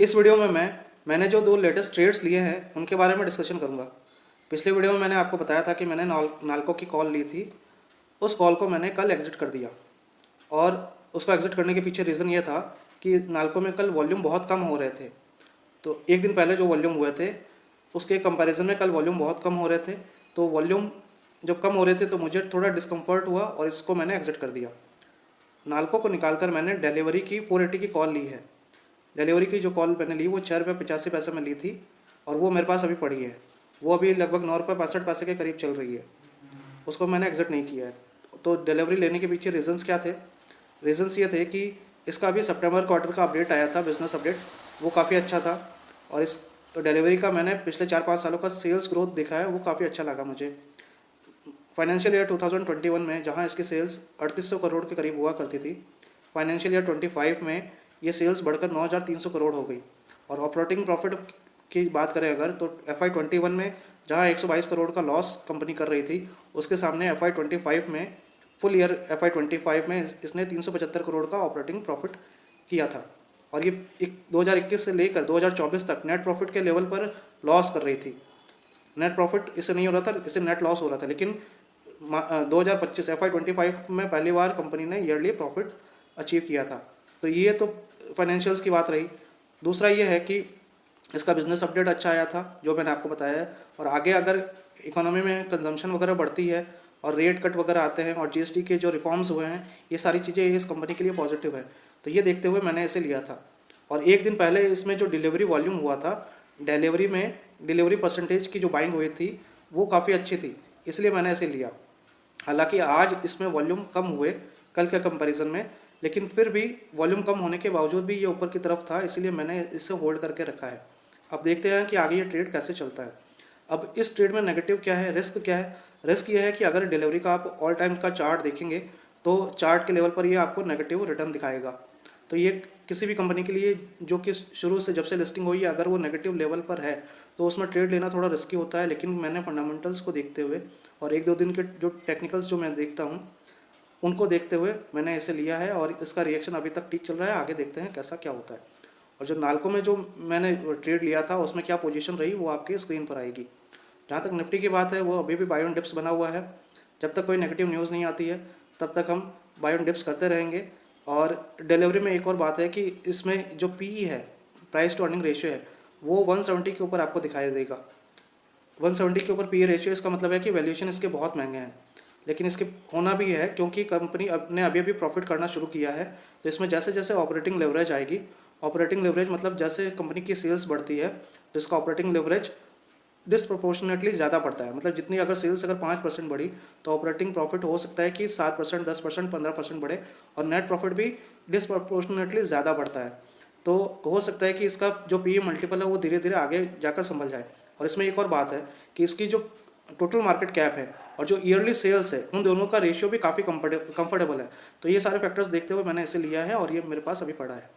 इस वीडियो में मैंने जो दो लेटेस्ट ट्रेड्स लिए हैं उनके बारे में डिस्कशन करूंगा। पिछले वीडियो में मैंने आपको बताया था कि मैंने नाल्को की कॉल ली थी। उस कॉल को मैंने कल एग्ज़िट कर दिया और उसको एग्ज़िट करने के पीछे रीज़न ये था कि नाल्को में कल वॉल्यूम बहुत कम हो रहे थे। तो एक दिन पहले जो वॉल्यूम हुए थे उसके कंपैरिजन में कल वॉल्यूम बहुत कम हो रहे थे। तो वॉल्यूम जब कम हो रहे थे तो मुझे थोड़ा डिस्कम्फर्ट हुआ और इसको मैंने एग्ज़िट कर दिया। नाल्को को निकाल कर मैंने डिलीवरी की 480 की कॉल ली है। डिलीवरी की जो कॉल मैंने ली वो 4 रुपये 85 पैसे में ली थी और वो मेरे पास अभी पड़ी है। वो अभी लगभग 9 रुपये 65 पैसे के करीब चल रही है। उसको मैंने एग्ज़िट नहीं किया है। तो डिलीवरी लेने के पीछे रीज़न्स क्या थे? रीज़न्स ये थे कि इसका अभी सितंबर क्वार्टर का अपडेट आया था, बिज़नेस अपडेट, वो काफ़ी अच्छा था। और इस डिलीवरी का मैंने पिछले 4-5 सालों का सेल्स ग्रोथ देखा है, वो काफ़ी अच्छा लगा मुझे। फाइनेंशियल ईयर 2021 में जहाँ इसकी सेल्स 3800 करोड़ के करीब हुआ करती थी, फाइनेंशियल ईयर 25 में ये सेल्स बढ़कर 9300 करोड़ हो गई। और ऑपरेटिंग प्रॉफिट की बात करें अगर तो FY21 में जहाँ 122 करोड़ का लॉस कंपनी कर रही थी, उसके सामने FY25 में फुल ईयर FY25 में इसने 375 करोड़ का ऑपरेटिंग प्रॉफिट किया था। और ये 2021 से लेकर 2024 तक नेट प्रॉफिट के लेवल पर लॉस कर रही थी। नेट प्रॉफिट इसे नहीं हो रहा था, इसे नेट लॉस हो रहा था। लेकिन 2025 FY25 में पहली बार कंपनी ने ईयरली प्रॉफिट अचीव किया था। तो ये तो फाइनेंशियल्स की बात रही। दूसरा ये है कि इसका बिज़नेस अपडेट अच्छा आया था जो मैंने आपको बताया है। और आगे अगर इकोनॉमी में कंजम्पशन वगैरह बढ़ती है और रेट कट वगैरह आते हैं और GST के जो रिफॉर्म्स हुए हैं, ये सारी चीज़ें इस कंपनी के लिए पॉजिटिव है। तो ये देखते हुए मैंने इसे लिया था। और एक दिन पहले इसमें जो डिलीवरी वॉल्यूम हुआ था, डिलीवरी परसेंटेज की जो बाइंग हुई थी वो काफ़ी अच्छी थी, इसलिए मैंने इसे लिया। हालांकि आज इसमें वॉल्यूम कम हुए कल के कंपैरिजन में, लेकिन फिर भी वॉल्यूम कम होने के बावजूद भी ये ऊपर की तरफ था, इसलिए मैंने इसे होल्ड करके रखा है। अब देखते हैं कि आगे ये ट्रेड कैसे चलता है। अब इस ट्रेड में नेगेटिव क्या है, रिस्क क्या है? रिस्क ये है कि अगर डिलीवरी का आप ऑल टाइम का चार्ट देखेंगे तो चार्ट के लेवल पर ये आपको नेगेटिव रिटर्न दिखाएगा। तो ये किसी भी कंपनी के लिए जो कि शुरू से जब से लिस्टिंग हुई है, अगर वो नेगेटिव लेवल पर है तो उसमें ट्रेड लेना थोड़ा रिस्की होता है। लेकिन मैंने फंडामेंटल्स को देखते हुए और 1-2 दिन के जो टेक्निकल्स जो मैं देखता हूँ उनको देखते हुए मैंने इसे लिया है और इसका रिएक्शन अभी तक ठीक चल रहा है। आगे देखते हैं कैसा क्या होता है। और जो नाल्को में जो मैंने ट्रेड लिया था उसमें क्या पोजीशन रही वो आपके स्क्रीन पर आएगी। जहाँ तक निफ्टी की बात है, वो अभी भी बाय ऑन डिप्स बना हुआ है। जब तक कोई नेगेटिव न्यूज़ नहीं आती है तब तक हम बाय ऑन डिप्स करते रहेंगे। और डिलीवरी में एक और बात है कि इसमें जो PE है, प्राइस टू अर्निंग रेशियो है, वो 170 के ऊपर आपको दिखाई देगा। 170 के ऊपर PE रेशियो, इसका मतलब है कि वैल्यूएशन इसके बहुत महंगे हैं। लेकिन इसके होना भी है क्योंकि कंपनी ने अभी अभी प्रॉफिट करना शुरू किया है। तो इसमें जैसे जैसे ऑपरेटिंग लेवरेज आएगी, ऑपरेटिंग लेवरेज मतलब जैसे कंपनी की सेल्स बढ़ती है तो इसका ऑपरेटिंग लेवरेज डिसप्रोपोर्शनेटली ज़्यादा पड़ता है। मतलब जितनी अगर सेल्स अगर 5% बढ़ी तो ऑपरेटिंग प्रॉफिट हो सकता है कि 7%, 10%, 15% बढ़े और नेट प्रॉफिट भी डिसप्रोपोर्शनेटली ज़्यादा बढ़ता है। तो हो सकता है कि इसका जो PE मल्टीपल है वो धीरे धीरे आगे जाकर संभल जाए। और इसमें एक और बात है कि इसकी जो टोटल मार्केट कैप है और जो ईयरली सेल्स है, उन दोनों का रेशियो भी काफ़ी कंफर्टेबल है। तो ये सारे फैक्टर्स देखते हुए मैंने इसे लिया है और ये मेरे पास अभी पड़ा है।